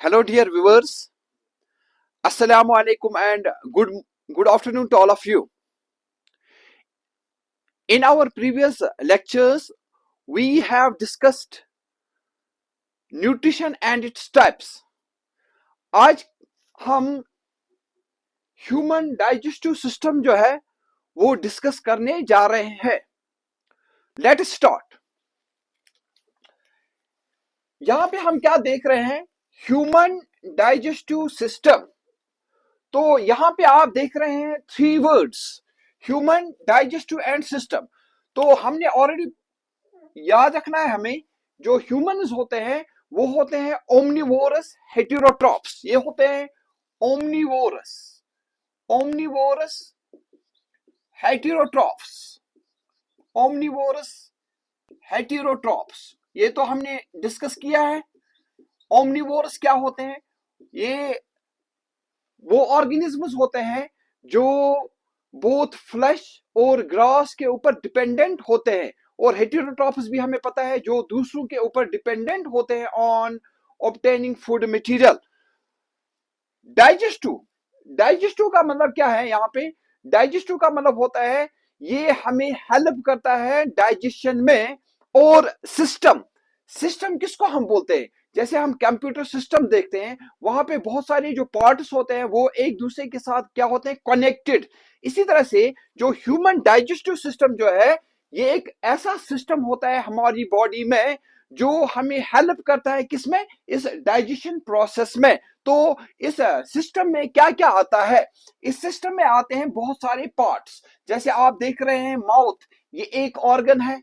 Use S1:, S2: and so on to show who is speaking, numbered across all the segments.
S1: Hello, dear viewers. Assalamu alaikum and good afternoon to all of you. In our previous lectures, we have discussed nutrition and its types. आज हम human digestive system जो है वो discuss करने जा रहे हैं. Let start. यहां पे हम क्या देख रहे हैं? Human digestive system. तो यहां पे आप देख रहे हैं 3 words, human digestive and system. तो हमने ऑलरेडी याद रखना है हमें, जो ह्यूमंस होते हैं वो होते हैं ओमनिवोरस हेटेरोट्रॉप्स. ये होते हैं ओमनिवोरस हेटेरोट्रॉप्स. ओमनिवोरस हेटेरोट्रॉप्स ये तो हमने डिस्कस किया है. ओमनिवोरस क्या होते हैं? ये वो ऑर्गेनिजम्स होते हैं जो बोथ फ्लैश और ग्रास के ऊपर डिपेंडेंट होते हैं, और हेटेरोट्रॉप्स भी हमें पता है जो दूसरों के ऊपर डिपेंडेंट होते हैं on obtaining food material. Digestive का मतलब क्या है? यहाँ पे डाइजेस्टिव का मतलब होता है ये हमें हेल्प करता है डाइजेशन में. और सिस्टम किसको हम बोलते हैं? जैसे हम कंप्यूटर सिस्टम देखते हैं, वहां पे बहुत सारे जो पार्ट्स होते हैं वो एक दूसरे के साथ क्या होते हैं? कनेक्टेड. इसी तरह से जो ह्यूमन डाइजेस्टिव सिस्टम जो है ये एक ऐसा सिस्टम होता है हमारी बॉडी में जो हमें हेल्प करता है किसमें? इस डाइजेशन प्रोसेस में. तो इस सिस्टम में क्या क्या आता है? इस सिस्टम में आते हैं बहुत सारे पार्ट्स. जैसे आप देख रहे हैं माउथ, ये एक ऑर्गन है.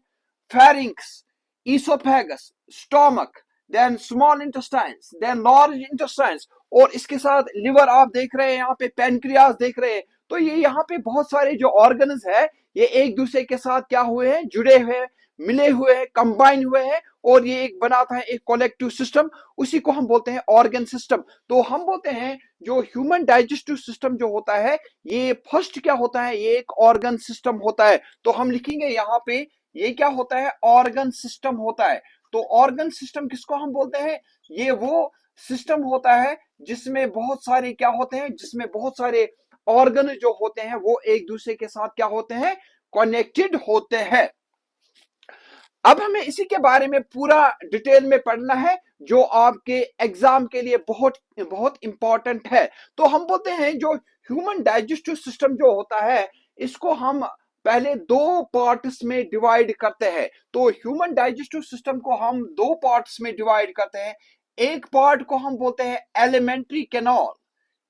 S1: Pharynx, oesophagus, stomach, then small intestines, then large intestines, और इसके साथ लिवर आप देख रहे हैं, यहाँ पे पेनक्रियास देख रहे हैं. तो ये यहाँ पे बहुत सारे जो ऑर्गन्स है ये एक दूसरे के साथ क्या हुए हैं? जुड़े हुए हैं, मिले हुए हैं, कंबाइन हुए हैं, और ये एक बनाता है एक कलेक्टिव सिस्टम. उसी को हम बोलते हैं ऑर्गन सिस्टम. तो हम बोलते हैं जो ह्यूमन डाइजेस्टिव सिस्टम जो होता है ये फर्स्ट क्या होता है? ये एक ऑर्गन सिस्टम होता है. तो हम लिखेंगे यहाँ पे ये क्या होता है? ऑर्गन सिस्टम होता है. तो ऑर्गन सिस्टम किसको हम बोलते हैं? ये वो सिस्टम होता है जिसमें बहुत सारे क्या होते हैं? जिसमें बहुत सारे ऑर्गन जो होते हैं वो एक दूसरे के साथ क्या होते हैं? कनेक्टेड होते हैं. अब हमें इसी के बारे में पूरा डिटेल में पढ़ना है जो आपके एग्जाम के लिए बहुत बहुत इंपॉर्टेंट है. तो हम बोलते हैं जो ह्यूमन डाइजेस्टिव सिस्टम जो होता है इसको हम पहले 2 पार्ट्स में डिवाइड करते हैं. तो ह्यूमन डाइजेस्टिव सिस्टम को हम 2 पार्ट्स में डिवाइड करते हैं. एक पार्ट को हम बोलते हैं एलिमेंट्री कैनाल,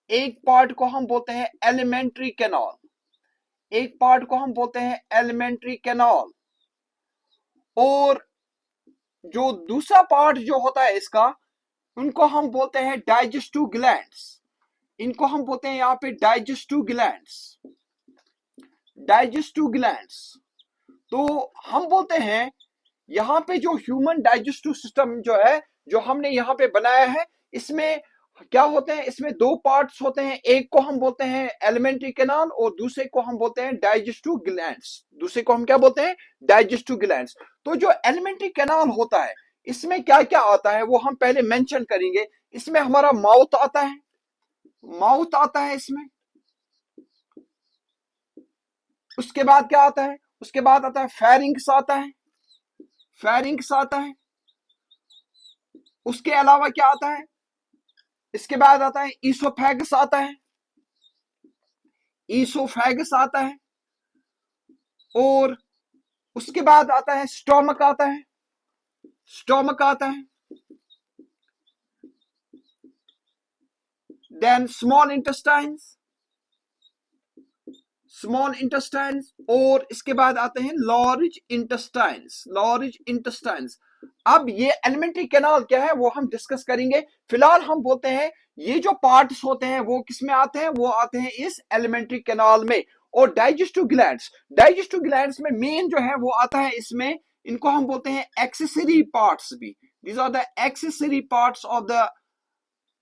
S1: एक पार्ट को हम बोलते हैं एलिमेंट्री कैनाल, एक पार्ट को हम बोलते हैं एलिमेंट्री कैनाल. और जो दूसरा पार्ट जो होता है इसका, उनको हम बोलते हैं डाइजेस्टिव ग्लैंड्स. इनको हम बोलते हैं यहाँ पे डाइजेस्टिव ग्लैंड्स. तो हम बोलते हैं यहाँ पे जो ह्यूमन डाइजेस्टिव सिस्टम जो है जो हमने यहाँ पे बनाया है इसमें क्या होते हैं? इसमें 2 पार्ट्स होते हैं. एक को हम बोलते हैं एलिमेंट्री कैनाल और दूसरे को हम बोलते हैं डाइजेस्टिव ग्लैंड्स. दूसरे को हम क्या बोलते हैं? Digestive glands. तो जो एलिमेंट्री कैनाल होता है इसमें क्या क्या आता है वो हम पहले मेंशन करेंगे. इसमें हमारा माउथ आता है इसमें. उसके बाद क्या आता है? उसके बाद आता है फेरिंक्स आता है. उसके अलावा क्या आता है? इसके बाद आता है ईसोफेगस आता है. और उसके बाद आता है स्टोमक आता है. देन स्मॉल इंटेस्टाइन्स, और इसके बाद आते हैं लार्ज इंटेस्टाइन्स. अब ये एलिमेंट्री कैनाल क्या है वो हम डिस्कस करेंगे. फिलहाल हम बोलते हैं ये जो पार्ट्स होते हैं वो किसमें आते हैं? वो आते हैं इस एलिमेंट्री कैनाल में. और डाइजेस्टिव ग्लैंड्स में मेन जो है वो आता है इसमें. इनको हम बोलते हैं एक्सेसरी पार्ट्स भी. These are the accessory parts of the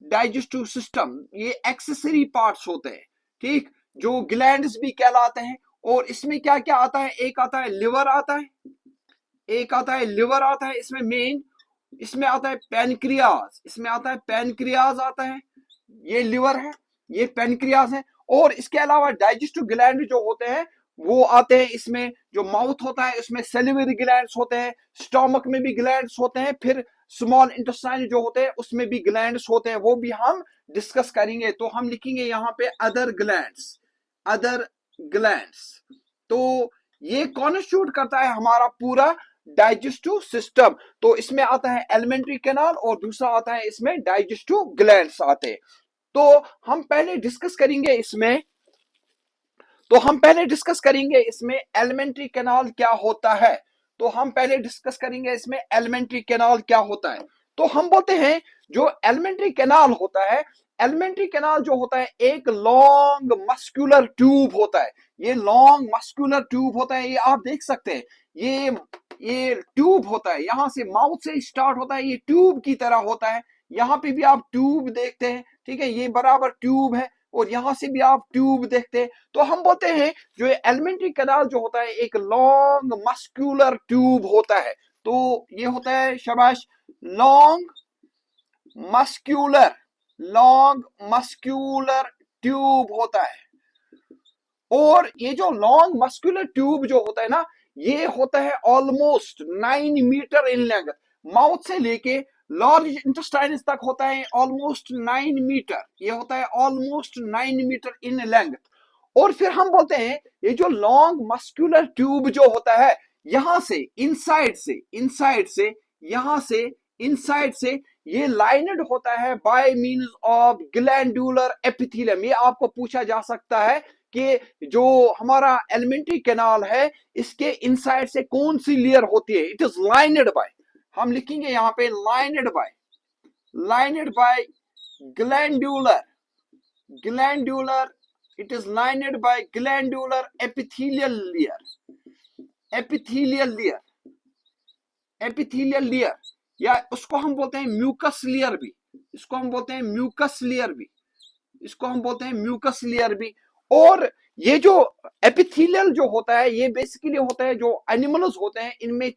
S1: digestive system. ये एक्सेसरी पार्ट्स होते हैं, ठीक, जो ग्लैंड्स भी कहलाते हैं. और इसमें क्या क्या आता है? एक आता है लिवर आता है. इसमें मेन. इसमें आता है पैनक्रियाज, इसमें आता है पैनक्रियाज आता है, ये लिवर है, ये पैनक्रियाज है। और इसके अलावा डाइजेस्टिव ग्लैंड जो होते हैं वो आते हैं इसमें, जो माउथ होता है उसमें सेलिवरी ग्लैंड्स होते हैं, स्टमक में भी ग्लैंड्स होते हैं, फिर स्मॉल इंटेस्टाइन जो होते हैं उसमें भी ग्लैंड्स होते हैं, वो भी हम डिस्कस करेंगे। तो हम लिखेंगे यहाँ पे अदर ग्लैंड्स, अदर ग्लैंड्स। तो ये कॉन्स्टिट्यूट करता है हमारा पूरा डाइजेस्टिव सिस्टम। तो इसमें आता है एलिमेंट्री कैनाल और दूसरा आता है इसमें डाइजेस्टिव ग्लैंड्स आते हैं। तो हम पहले डिस्कस करेंगे इसमें, तो हम पहले डिस्कस करेंगे इसमें एलिमेंट्री कैनाल क्या होता है। तो हम पहले डिस्कस करेंगे इसमें एलिमेंट्री कैनाल क्या होता है। तो हम बोलते हैं जो एलिमेंट्री कैनाल होता है, एलिमेंट्री कैनाल जो होता है एक लॉन्ग मस्कुलर ट्यूब होता है। ये लॉन्ग मस्कुलर ट्यूब होता है, ये आप देख सकते हैं, ये ट्यूब होता है, यहां से माउथ से स्टार्ट होता है, ये ट्यूब की तरह होता है। यहाँ पे भी आप ट्यूब देखते हैं, ठीक है, ये बराबर ट्यूब है, और यहां से भी आप ट्यूब देखते हैं। तो हम बोलते हैं जो एलिमेंट्री कैनाल जो होता है एक लॉन्ग मस्कुलर ट्यूब होता है। तो ये होता है, शाबाश, long muscular, long muscular tube होता है। और ये जो लॉन्ग मस्कुलर ट्यूब जो होता है ना, ये होता है almost 9 metre in length, mouth से लेके लार्ज इंटेस्टाइन तक होता है ऑलमोस्ट 9 मीटर, ये होता है ऑलमोस्ट 9 मीटर इन लेंथ। और फिर हम बोलते हैं ये जो लॉन्ग मस्कुलर ट्यूब जो होता है, यहां से इनसाइड से, इनसाइड से, यहां से इनसाइड से ये लाइनेड होता है bye means of glandular epithelium. ये आपको पूछा जा सकता है कि जो हमारा एलिमेंट्री कैनाल है इसके इनसाइड से कौन सी लेयर होती है। इट इज लाइनेड बाय, हम लिखेंगे यहाँ पे lined by, lined by glandular, glandular, it is lined by glandular epithelial layer, epithelial layer, epithelial layer, या उसको हम बोलते हैं म्यूकस लेयर भी, इसको हम बोलते हैं म्यूकस लेयर भी, इसको हम बोलते हैं म्यूकस लेयर भी। और ये जो एपिथेलियल जो होता है ये बेसिकली होता है, जो एनिमल्स होते हैं इनमें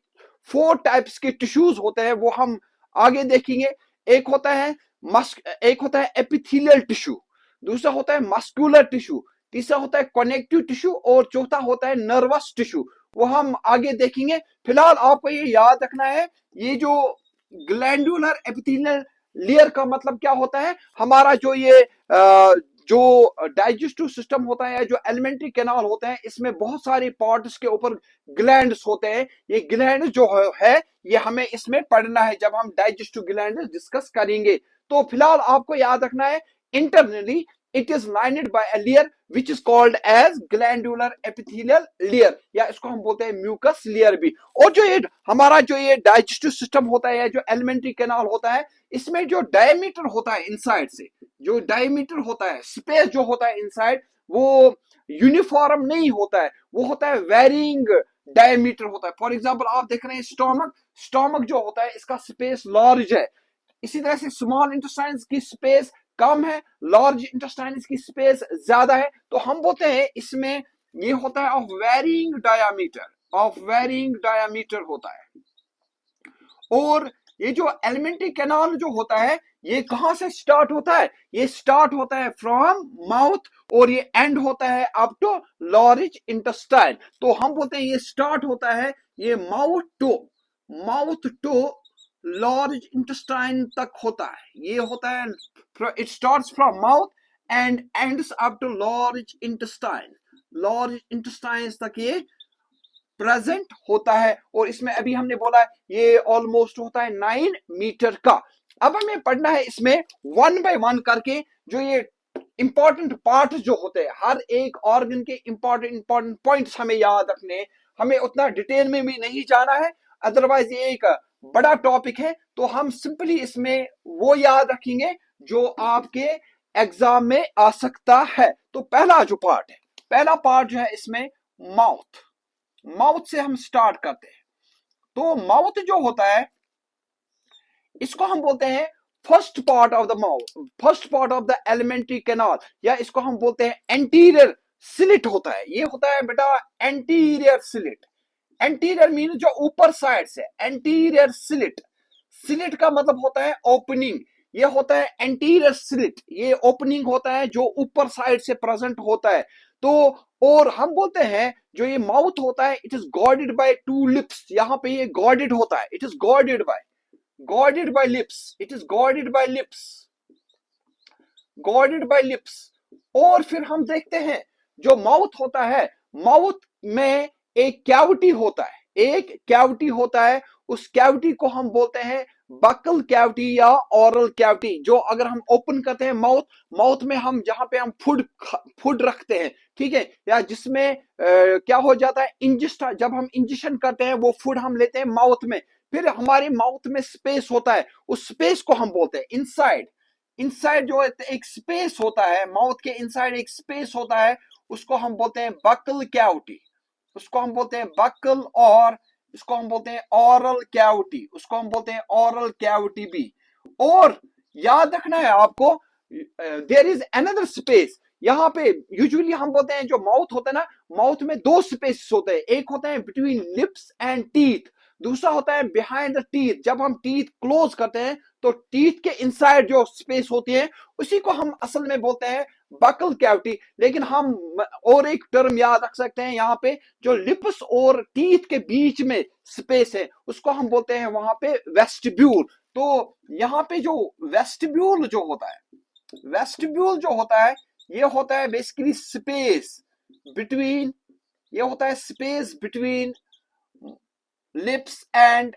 S1: 4 टाइप्स के टिश्यूज होते हैं, वो हम आगे देखेंगे। एक होता है एक होता है एपिथेलियल टिश्यू, दूसरा होता है मस्कुलर टिश्यू, तीसरा होता है कनेक्टिव टिश्यू, और चौथा होता है नर्वस टिश्यू, वो हम आगे देखेंगे। फिलहाल आपको ये याद रखना है, ये जो ग्लैंडुलर एपिथेलियल लेयर का मतलब क्या होता है, हमारा जो ये जो डाइजेस्टिव सिस्टम होता है, जो एलिमेंट्री कैनाल होते हैं, इसमें बहुत सारे पार्ट्स के ऊपर ग्लैंड्स होते हैं। ये ग्लैंड जो है ये हमें इसमें पढ़ना है जब हम डाइजेस्टिव ग्लैंड डिस्कस करेंगे। तो फिलहाल आपको याद रखना है, internally it is lined by a layer which is called as glandular epithelial layer, या इसको हम बोलते हैं म्यूकस लेयर भी। और जो ये हमारा जो ये डाइजेस्टिव सिस्टम होता है, जो एलिमेंट्री कैनाल होता है, इसमें जो डायमीटर होता है इनसाइड से, जो डायमीटर होता है, स्पेस जो होता है इनसाइड, वो यूनिफॉर्म नहीं होता है, वो होता है वेरिंग डायमीटर होता है। फॉर एग्जाम्पल आप देख रहे हैं स्टोमक, स्टोमक जो होता है इसका स्पेस लार्ज है, इसी तरह से स्मॉल इंटेस्टाइन की स्पेस कम है, लार्ज इंटेस्टाइन की स्पेस ज्यादा है। तो हम बोलते हैं इसमें ये होता है of varying diameter, of varying diameter होता है। और ये जो एलिमेंट्री कैनाल जो होता है ये कहां से स्टार्ट होता है, ये स्टार्ट होता है फ्रॉम माउथ और ये एंड होता है अप टू लार्ज इंटेस्टाइन। तो हम बोलते हैं ये स्टार्ट होता है ये माउथ टू लार्ज इंटेस्टाइन तक होता है, ये होता है, it starts from mouth and ends up to large intestine, large intestine तक ये प्रेजेंट होता है। और इसमें अभी हमने बोला ये ऑलमोस्ट होता है 9 मीटर का। अब हमें पढ़ना है इसमें 1 बाय 1 करके, जो ये इंपॉर्टेंट पार्ट जो होते हैं, हर एक ऑर्गन के इंपॉर्टेंट पॉइंट्स हमें याद रखने, हमें उतना डिटेल में भी नहीं जाना है, अदरवाइज ये एक बड़ा टॉपिक है। तो हम सिंपली इसमें वो याद रखेंगे जो आपके एग्जाम में आ सकता है। तो पहला जो पार्ट है, पहला पार्ट जो है इसमें माउथ, माउथ से हम स्टार्ट करते हैं। तो माउथ जो होता है इसको हम बोलते हैं first part of the mouth, first part of the alimentary canal, या इसको हम बोलते हैं एंटीरियर स्लिट होता है। ये होता है बेटा एंटीरियर स्लिट, एंटीरियर मीन जो ऊपर साइड से, एंटीरियर स्लिट, स्लिट का मतलब होता है ओपनिंग, ये होता है एंटीरियर स्लिट, ये ओपनिंग होता है जो ऊपर साइड से प्रेजेंट होता है। तो और हम बोलते हैं जो ये माउथ होता है it is guarded by two lips, यहां पे ये गॉर्डेड होता है, it is guarded by lips, it is guarded by lips, guarded by lips. और फिर हम देखते हैं जो माउथ होता है, माउथ में एक कैविटी होता है, एक कैविटी होता है, उस कैविटी को हम बोलते हैं बकल कैविटी या ओरल कैविटी। जो अगर हम ओपन करते हैं माउथ, माउथ में हम जहां पे हम फूड रखते हैं, ठीक है, या जिसमें क्या हो जाता है इंजेस्ट, जब हम इंजेक्शन करते हैं वो फूड हम लेते हैं माउथ में, फिर हमारे माउथ में स्पेस होता है, उस स्पेस को हम बोलते हैं इनसाइड। इनसाइड जो एक स्पेस होता है, माउथ के इनसाइड एक स्पेस होता है, उसको हम बोलते हैं बकल कैविटी, उसको हम बोलते हैं बकल, और इसको हम बोलते हैं ओरल कैविटी, उसको हम बोलते हैं ओरल कैविटी भी। और याद रखना है आपको, देयर इज अनदर स्पेस यहाँ पे, यूजुअली हम बोलते हैं जो माउथ होता है ना, माउथ में दो स्पेस होते हैं, एक होता है बिटवीन लिप्स एंड टीथ, दूसरा होता है बिहाइंड द टीथ। जब हम टीथ क्लोज करते हैं तो टीथ के इनसाइड जो स्पेस होती है उसी को हम असल में बोलते हैं बकल कैविटी। लेकिन हम और एक टर्म याद रख सकते हैं यहाँ पे, जो लिप्स और टीथ के बीच में स्पेस है उसको हम बोलते हैं वहां पे वेस्टिब्यूल। तो यहाँ पे जो वेस्टिब्यूल जो होता है, वेस्टिब्यूल जो होता है ये होता है बेसिकली स्पेस बिटवीन, ये होता है space between lips and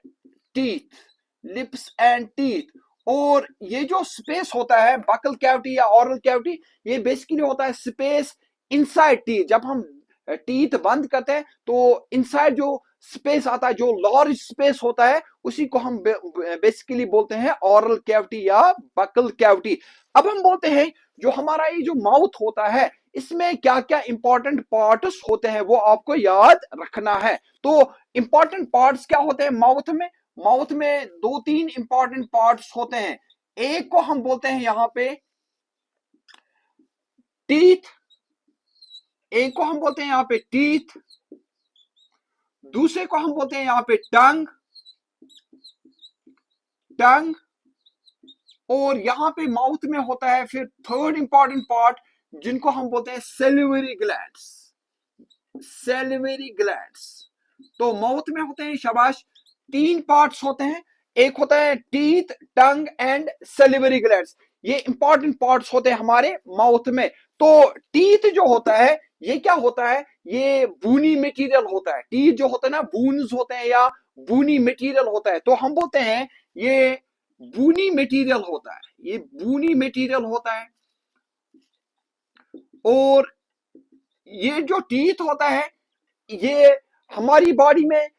S1: teeth, lips and teeth. और ये जो स्पेस होता है बकल कैविटी या ओरल कैविटी, ये बेसिकली होता है स्पेस इनसाइड टीथ। जब हम टीथ बंद करते हैं तो इनसाइड जो स्पेस आता है, जो लार्ज स्पेस होता है, उसी को हम बेसिकली बोलते हैं ओरल कैविटी या बकल कैविटी। अब हम बोलते हैं जो हमारा ये जो माउथ होता है इसमें क्या क्या इंपॉर्टेंट पार्ट्स होते हैं वो आपको याद रखना है। तो इंपॉर्टेंट पार्ट्स क्या होते हैं माउथ में, माउथ में दो तीन इंपॉर्टेंट पार्ट्स होते हैं। एक को हम बोलते हैं यहां पे टीथ, एक को हम बोलते हैं यहां पे टीथ, दूसरे को हम बोलते हैं यहां पे टंग, टंग, और यहां पे माउथ में होता है फिर थर्ड इंपॉर्टेंट पार्ट जिनको हम बोलते हैं सेलिवरी ग्लैंड्स, सेलिवरी ग्लैंड्स। तो माउथ में होते हैं शाबाश तीन पार्ट्स होते हैं, एक होता है teeth, tongue and salivary glands. ये इंपॉर्टेंट पार्ट्स होते हैं हमारे माउथ में। तो टीथ जो होता है ये क्या होता है, ये बूनी मटेरियल होता है, टीथ जो होता है ना बून्स होते हैं या बूनी मटेरियल होता है, तो हम बोलते हैं ये बूनी मटेरियल होता है, ये बूनी मटेरियल होता है। और ये जो टीथ होता है ये हमारी बॉडी में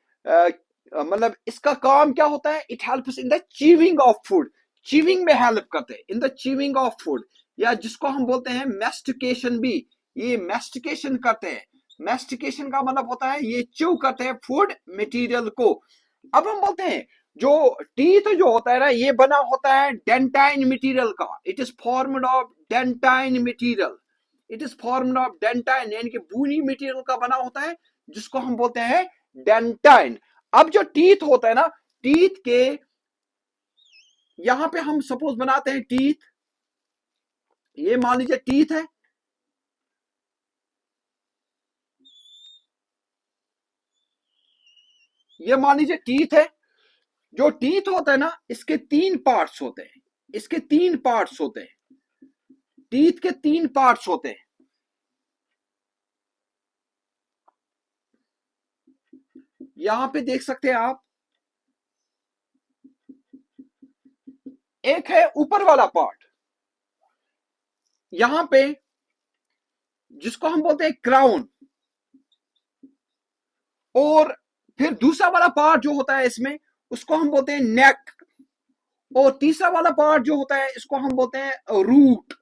S1: मतलब इसका काम क्या होता है, it helps in the chewing of food, chewing में हेल्प करते हैं, in the chewing of food, या जिसको हम बोलते हैं मैस्टिकेशन भी, ये मैस्टिकेशन करते हैं। मैस्टिकेशन का मतलब होता है ये च्यू करते हैं फूड मटेरियल को। अब हम बोलते हैं जो टीथ जो होता है ना ये बना होता है डेंटाइन मटेरियल का, it is formed of dentine material, it is formed of dentine, यानी कि बूनी मटेरियल का बना होता है जिसको हम बोलते हैं डेंटाइन। अब जो टीथ होता है ना, टीथ के यहां पे हम सपोज बनाते हैं टीथ, ये मान लीजिए टीथ है, ये मान लीजिए टीथ है। जो टीथ होता है ना इसके तीन पार्ट्स होते हैं, इसके तीन पार्ट्स होते हैं, टीथ के तीन पार्ट्स होते हैं। यहां पे देख सकते हैं आप, एक है ऊपर वाला पार्ट यहां पे जिसको हम बोलते हैं क्राउन, और फिर दूसरा वाला पार्ट जो होता है इसमें उसको हम बोलते हैं नेक, और तीसरा वाला पार्ट जो होता है इसको हम बोलते हैं रूट।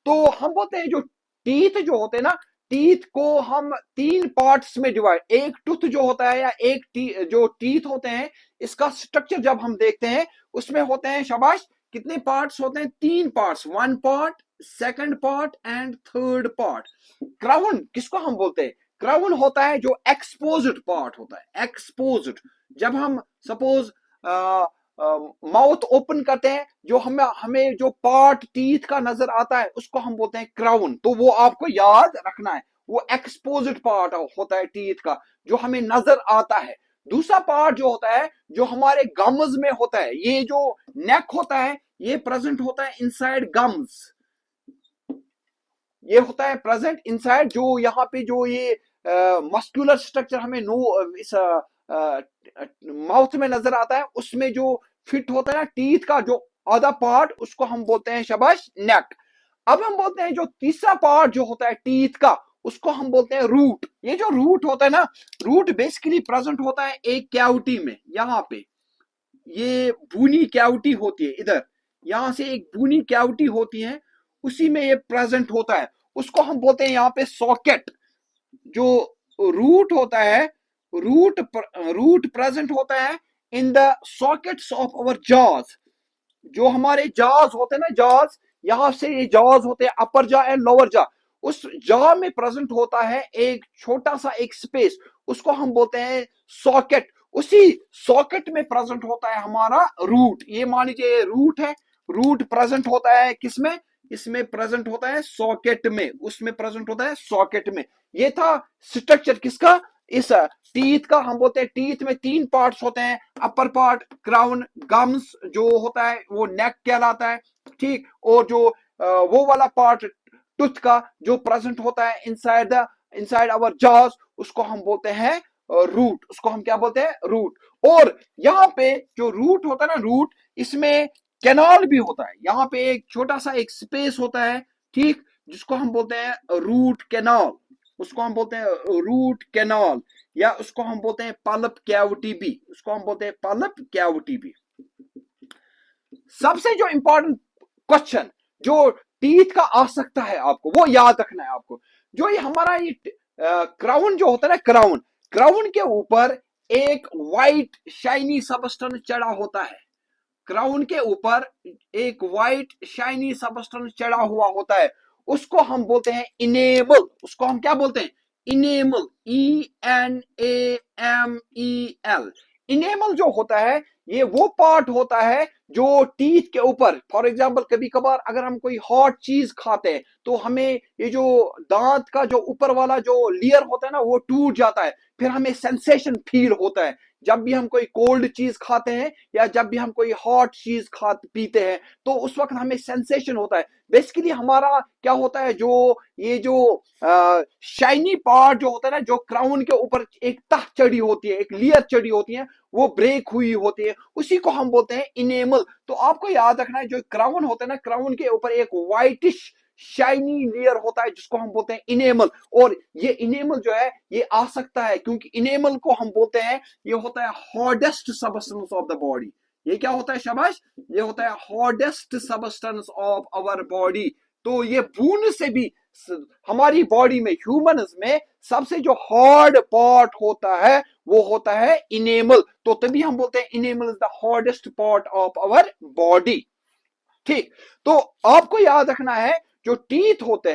S1: तो हम बोलते हैं जो टीथ जो होते हैं ना, टीथ को हम तीन पार्ट्स में डिवाइड, एक टूथ जो होता है या एक जो टीथ होते हैं इसका स्ट्रक्चर जब हम देखते हैं उसमें होते हैं शाबाश कितने पार्ट्स होते हैं, तीन parts, one part, second part and third part. Crown किसको हम बोलते हैं, क्राउन होता है जो एक्सपोज्ड पार्ट होता है, एक्सपोज्ड। जब हम सपोज माउथ ओपन करते हैं, जो हमें हमें जो पार्ट टीथ का नजर आता है उसको हम बोलते हैं क्राउन। तो वो आपको याद रखना है, वो एक्सपोज्ड पार्ट होता है टीथ का जो हमें नजर आता है। दूसरा पार्ट जो होता है जो हमारे गम्स में होता है, ये जो नेक होता है ये प्रेजेंट होता है इनसाइड गम्स, ये होता है प्रेजेंट इनसाइड, जो यहाँ पे जो ये मस्कुलर स्ट्रक्चर हमें इस माउथ में नजर आता है, उसमें जो फिट होता है ना टीथ का जो आधा पार्ट, उसको हम बोलते हैं शाबाश नेक। अब हम बोलते हैं जो तीसरा पार्ट जो होता है टीथ का, उसको हम बोलते हैं रूट। ये जो रूट होता है ना, रूट बेसिकली प्रेजेंट होता है एक कैविटी में, यहाँ पे ये बूनी कैविटी होती है, इधर यहां से एक बूनी कैविटी होती है, उसी में ये प्रेजेंट होता है, उसको हम बोलते हैं यहाँ पे सॉकेट। जो रूट होता है, रूट प्रेजेंट होता है in the sockets of our jaws. जो हमारे जॉज होते हैं ना, जॉज, यहां से ये जॉज होते हैं अपर जॉ एंड लोअर जॉ, उस जॉ में प्रेजेंट होता है एक छोटा सा एक स्पेस, उसको हम बोलते हैं सॉकेट। उसी सॉकेट में प्रेजेंट होता है हमारा रूट। ये मान लीजिए रूट है, रूट प्रेजेंट होता है किसमें, इसमें प्रेजेंट होता है सॉकेट में, उसमें प्रेजेंट होता है सॉकेट में। ये था स्ट्रक्चर किसका, इस टीथ का। हम बोलते हैं टीथ में तीन पार्ट्स होते हैं, अपर पार्ट क्राउन, गम्स जो होता है वो नेक कहलाता है, ठीक। और जो वो वाला पार्ट टूथ का जो प्रेजेंट होता है इनसाइड आवर जॉज, उसको हम बोलते हैं रूट, उसको हम क्या बोलते हैं, रूट। और यहाँ पे जो रूट होता है ना, रूट, इसमें कैनाल भी होता है, यहाँ पे एक छोटा सा एक स्पेस होता है, ठीक, जिसको हम बोलते हैं रूट कैनाल, उसको हम बोलते हैं रूट कैनाल, या उसको हम बोलते हैं पल्प कैविटी भी, उसको हम बोलते हैं पल्प कैविटी भी। सबसे जो इंपॉर्टेंट क्वेश्चन जो टीथ का आ सकता है आपको, वो याद रखना है आपको। जो ये हमारा ये क्राउन जो होता है ना, क्राउन, क्राउन के ऊपर एक वाइट शाइनी सबस्टेंस चढ़ा होता है, क्राउन के ऊपर एक वाइट शाइनी सबस्टेंस चढ़ा हुआ होता है, उसको हम बोलते हैं इनेमल। उसको हम क्या बोलते हैं, इनेमल, ENAMEL। इनेमल जो होता है ये वो पार्ट होता है जो टीथ के ऊपर, फॉर एग्जांपल कभी कभार अगर हम कोई हॉट चीज खाते हैं तो हमें ये जो दांत का जो ऊपर वाला जो लेयर होता है ना वो टूट जाता है, फिर हमें सेंसेशन फील होता है जब भी हम कोई कोल्ड चीज खाते हैं या जब भी हम कोई हॉट चीज पीते हैं, तो उस वक्त हमें सेंसेशन होता है। बेसिकली हमारा क्या होता है, जो ये जो शाइनी पार्ट जो होता है ना, जो क्राउन के ऊपर एक तह चढ़ी होती है, एक लेयर चढ़ी होती है, वो ब्रेक हुई होती है, उसी को हम बोलते हैं इनेमल। तो आपको याद रखना है जो क्राउन होता है ना, क्राउन के ऊपर एक व्हाइटिश शाइनी लेयर होता है जिसको हम बोलते हैं इनेमल। और ये इनेमल जो है ये आ सकता है क्योंकि इनेमल को हम बोलते हैं, ये होता है hardest substance of the body. ये क्या होता है शाबाश, ये होता है hardest substance of our body. तो ये बून से भी हमारी बॉडी में, ह्यूमंस में सबसे जो हार्ड पार्ट होता है वो होता है इनेमल। तो तभी हम बोलते हैं enamel is the hardest part of our body, ठीक। तो आपको याद रखना है जो टीथ होते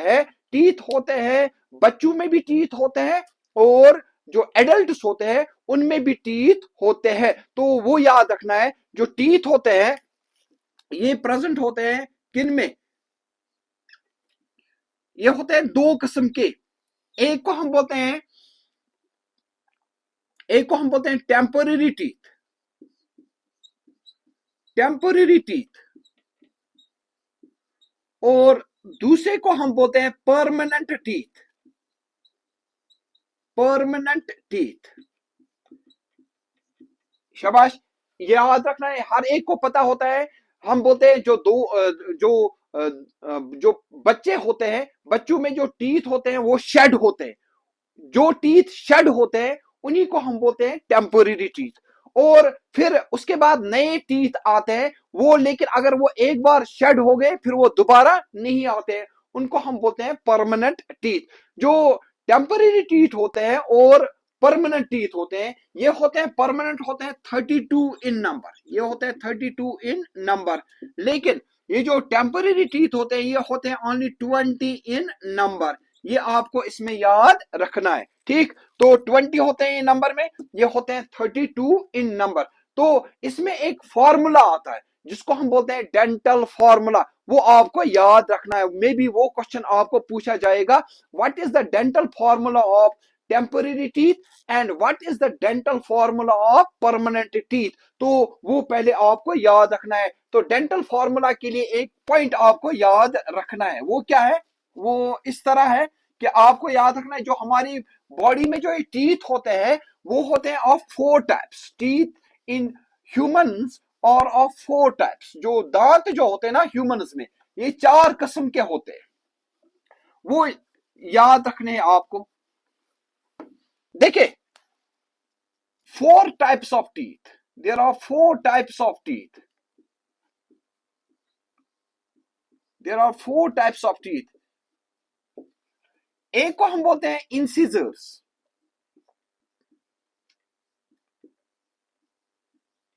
S1: हैं बच्चों में भी टीथ होते हैं, और जो एडल्ट्स होते हैं उनमें भी टीथ होते हैं। तो वो याद रखना है जो टीथ होते हैं ये प्रेजेंट होते हैं किन में, ये होते हैं दो किस्म के। एक को हम बोलते हैं टेम्पररी टीथ, और दूसरे को हम बोलते हैं परमानेंट टीथ। शाबाश, याद रखना है, हर एक को पता होता है। हम बोलते हैं जो बच्चे होते हैं, बच्चों में जो टीथ होते हैं वो शेड होते हैं, जो टीथ शेड होते हैं उन्हीं को हम बोलते हैं टेम्पररी टीथ। और फिर उसके बाद नए टीथ आते हैं वो, लेकिन अगर वो एक बार शेड हो गए फिर वो दोबारा नहीं आते हैं, उनको हम बोलते हैं परमानेंट टीथ। जो टेम्पररी टीथ होते हैं और परमानेंट टीथ होते हैं, ये होते हैं परमानेंट होते हैं 32 इन नंबर, ये होते हैं 32 इन नंबर। लेकिन ये जो टेम्पररी टीथ होते हैं ये होते हैं ओनली 20 इन नंबर। ये आपको इसमें याद रखना है, ठीक। तो 20 होते हैं नंबर में, ये होते हैं 32 इन नंबर। तो इसमें एक फॉर्मूला आता है जिसको हम बोलते हैं डेंटल फॉर्मूला, वो आपको याद रखना है। मे बी वो क्वेश्चन आपको पूछा जाएगा, what is the dental formula of temporary teeth and what is the dental formula of permanent teeth. तो वो पहले आपको याद रखना है। तो डेंटल फॉर्मूला के लिए एक पॉइंट आपको याद रखना है, वो क्या है, वो इस तरह है कि आपको याद रखना है जो हमारी बॉडी में जो टीथ होते हैं वो होते हैं of 4 types. Teeth in humans और ऑफ 4 टाइप्स। जो दांत जो होते हैं ना ह्यूमंस में, ये 4 किस्म के होते हैं, वो याद रखने हैं आपको। देखिए 4 types of teeth, there are 4 types of teeth, there are 4 types of teeth. एक को हम बोलते हैं इंसिजर्स,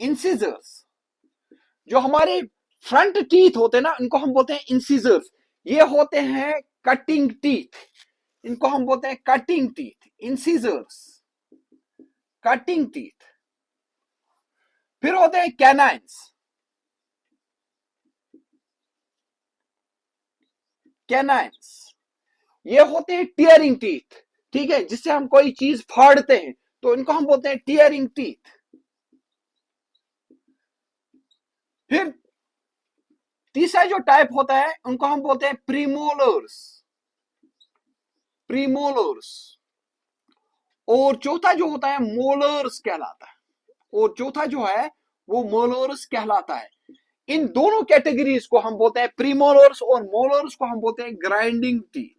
S1: इंसिजर्स जो हमारे फ्रंट टीथ होते हैं ना, इनको हम बोलते हैं इंसिजर्स। ये होते हैं कटिंग टीथ, इनको हम बोलते हैं cutting teeth, incisors, cutting teeth. फिर होते हैं कैनाइन्स, कैनाइन्स ये होते हैं टीयरिंग टीथ, ठीक है, जिससे हम कोई चीज फाड़ते हैं तो इनको हम बोलते हैं टीयरिंग टीथ। फिर तीसरा जो टाइप होता है उनको हम बोलते हैं प्रीमोलर्स, प्रीमोलर्स। और चौथा जो होता है मोलर्स कहलाता है, और चौथा जो है वो मोलर्स कहलाता है। इन दोनों कैटेगरीज को हम बोलते हैं, प्रीमोलर्स और मोलर्स को हम बोलते हैं ग्राइंडिंग टीथ,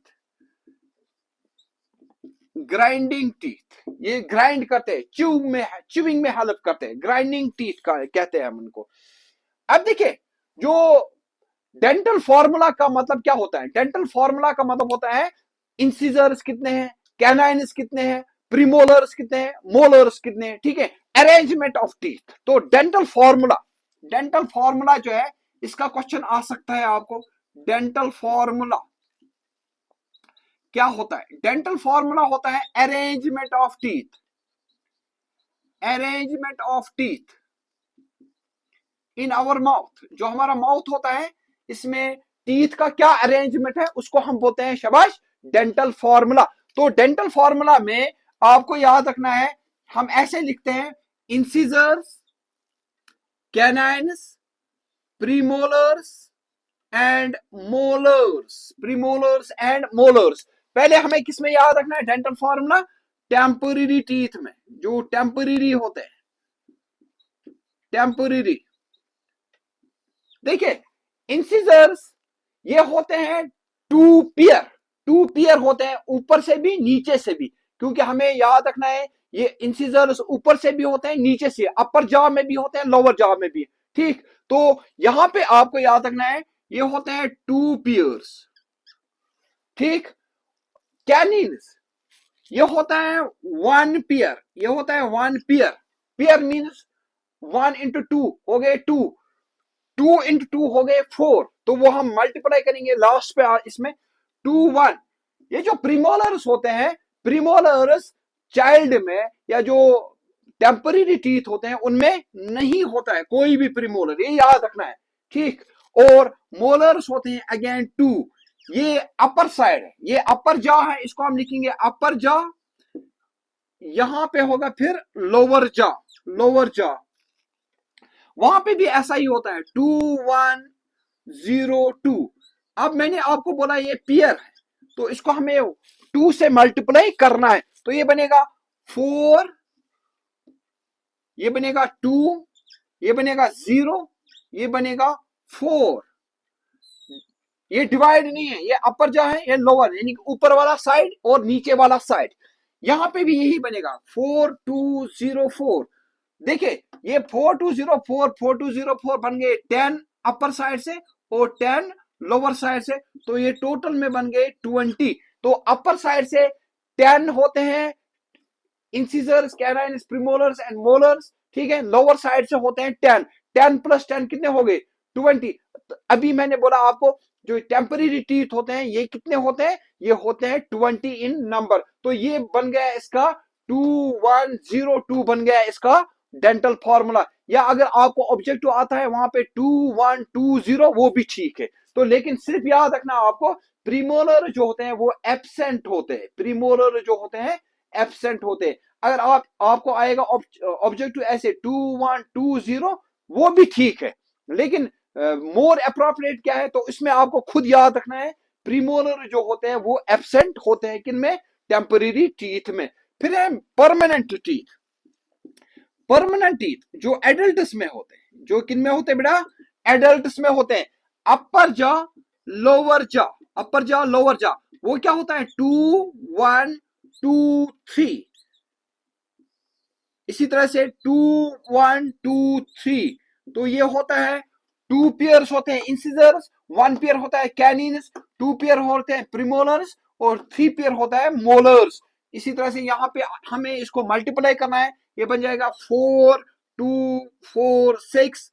S1: ग्राइंडिंग टीथ। ये ग्राइंड करते हैं, च्यूइंग में हेल्प करते हैं, ग्राइंडिंग टीथ का कहते हैं हम इनको। अब देखिए जो डेंटल फॉर्मूला का मतलब क्या होता है, डेंटल फॉर्मूला का मतलब होता है इंसिजर्स कितने हैं, कैनाइन्स कितने हैं, प्रीमोलर्स कितने हैं, मोलर्स कितने हैं, ठीक है, अरेंजमेंट ऑफ टीथ। तो डेंटल फॉर्मूला, डेंटल फॉर्मूला जो है इसका क्वेश्चन आ सकता है आपको। डेंटल फॉर्मूला क्या होता है, डेंटल फॉर्मूला होता है arrangement of teeth, arrangement of teeth in our mouth. जो हमारा माउथ होता है इसमें टीथ का क्या अरेंजमेंट है उसको हम बोलते हैं, शाबाश, डेंटल फॉर्मूला। तो डेंटल फॉर्मूला में आपको याद रखना है, हम ऐसे लिखते हैं incisors, canines, premolars and molars, premolars and molars. पहले हमें किसमें याद रखना है डेंटल फॉर्मूला, टेम्पररी टीथ में, जो टेम्पररी होते हैं, टेम्पररी। देखिए इंसिजर्स ये होते हैं 2 पेयर, 2 पेयर होते हैं, ऊपर से भी नीचे से भी, क्योंकि हमें याद रखना है ये इंसिजर्स ऊपर से भी होते हैं नीचे से, अपर जॉ में भी होते हैं लोअर जॉ में भी, ठीक। तो यहां पे आपको याद रखना है ये होते हैं 2 पेयर्स, ठीक। कैनिन्स ये होता है 1 पेयर, ये होता है 1 पेयर, पेयर मीन्स 1 into 2 हो गए 2, 2 into 2 हो गए 4, तो वो हम मल्टीप्लाई करेंगे लास्ट पे इसमें 2 1। ये जो प्रीमोलर्स होते हैं, प्रीमोलर्स चाइल्ड में या जो टेम्पररी टीथ होते हैं उनमें नहीं होता है कोई भी प्रीमोलर, ये याद रखना है, ठीक। और मोलर्स होते हैं अगेन 2, ये अपर साइड है, ये अपर जॉ है, इसको हम लिखेंगे अपर जॉ, यहां पे होगा फिर लोअर जॉ, लोअर जॉ। वहां पे भी ऐसा ही होता है 2 1 0 2। अब मैंने आपको बोला ये पेयर है तो इसको हमें 2 से मल्टीप्लाई करना है, तो ये बनेगा 4, ये बनेगा 2, ये बनेगा 0, ये बनेगा 4। ये डिवाइड नहीं है, ये अपर जो है ये लोअर, यानी ऊपर वाला साइड और नीचे वाला साइड। यहां पे भी यही बनेगा 4 2 0 4। देखिए ये 4 2 0 4, 4 2 0 4 बन गए 10 अपर साइड से और 10 लोअर साइड से, तो ये टोटल में बन गए 20। तो अपर साइड से 10 होते हैं incisors, canines, premolars and molars, ठीक है। लोअर साइड से होते हैं 10, 10 प्लस 10 कितने हो गए 20। अभी मैंने बोला आपको जो टेम्पररी टीथ होते हैं ये कितने होते हैं, ये होते हैं 20 इन नंबर। तो ये बन गया इसका 2102 बन गया इसका डेंटल फॉर्मूला। या अगर आपको ऑब्जेक्टिव आता है वहां पे 2120 वो भी ठीक है। तो लेकिन सिर्फ याद रखना आपको प्रीमोलर जो होते हैं वो एब्सेंट होते हैं, प्रीमोलर जो होते हैं एब्सेंट होते हैं। अगर आपको आएगा ऑब्जेक्टिव ऐसे 2120 वो भी ठीक है, लेकिन मोर अप्रोप्रिएट क्या है, तो इसमें आपको खुद याद रखना है प्रीमोलर जो होते हैं वो एब्सेंट होते हैं, किन में, टेम्पररी टीथ में। फिर है परमानेंट टीथ। परमानेंट टीथ जो एडल्ट्स में होते हैं, जो किन में होते हैं बेटा, एडल्ट्स में होते हैं। अपर जा, लोअर जा, अपर जा लोअर जा, वो क्या होता है 2123। इसी तरह से 2123, तो ये होता है 2 पेयर्स होते हैं इंसिजर्स, 1 पेयर होता है कैनिन्स, 2 पेयर होते हैं प्रीमोलर्स और 3 पेयर होता है मोलर्स। इसी तरह से यहाँ पे हमें इसको मल्टीप्लाई करना है, ये बन जाएगा 4246,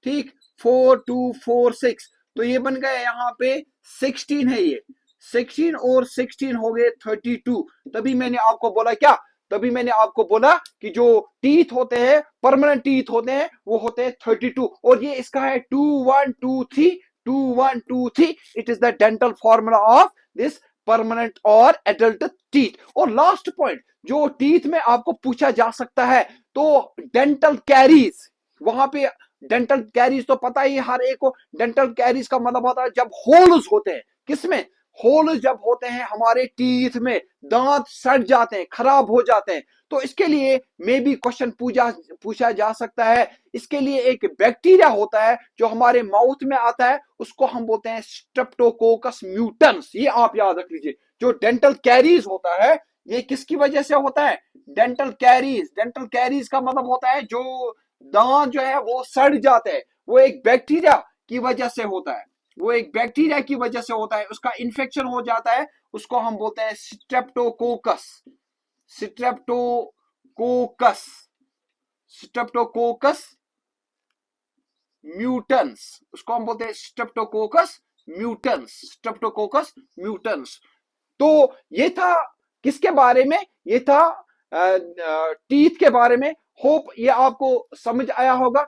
S1: ठीक, 4246, तो ये बन गया यहाँ पे 16 है, ये 16 और 16 हो गए 32। तभी मैंने आपको बोला क्या, तभी मैंने आपको बोला कि जो टीथ होते हैं परमानेंट टीथ होते हैं वो होते हैं 32, और ये इसका है 2123, 2123। It is the dental formula of this permanent और एडल्ट टीथ। और लास्ट पॉइंट जो टीथ में आपको पूछा जा सकता है, तो डेंटल कैरीज, वहां पे डेंटल कैरीज तो पता ही हर एक को, डेंटल कैरीज का मतलब होता है जब होल्स होते हैं, किसमें, होल्स जब होते हैं हमारे टीथ में, दांत सड़ जाते हैं, खराब हो जाते हैं, तो इसके लिए मे भी क्वेश्चन पूछा जा सकता है। इसके लिए एक बैक्टीरिया होता है जो हमारे माउथ में आता है, उसको हम बोलते हैं स्ट्रेप्टोकोकस म्यूटेंस। ये आप याद रख लीजिए, जो डेंटल कैरीज होता है ये किसकी वजह से होता है, डेंटल कैरीज। डेंटल कैरीज का मतलब होता है जो दांत जो है वो सड़ जाते हैं, वो एक बैक्टीरिया की वजह से होता है, वो एक बैक्टीरिया की वजह से होता है, उसका इन्फेक्शन हो जाता है, उसको हम बोलते हैं स्ट्रेप्टोकोकस, स्ट्रेप्टोकोकस, स्ट्रेप्टोकोकस म्यूटेंस, उसको हम बोलते हैं स्ट्रेप्टोकोकस म्यूटेंस, स्ट्रेप्टोकोकस म्यूटेंस। तो ये था किसके बारे में, ये था टीथ के बारे में। होप ये आपको समझ आया होगा।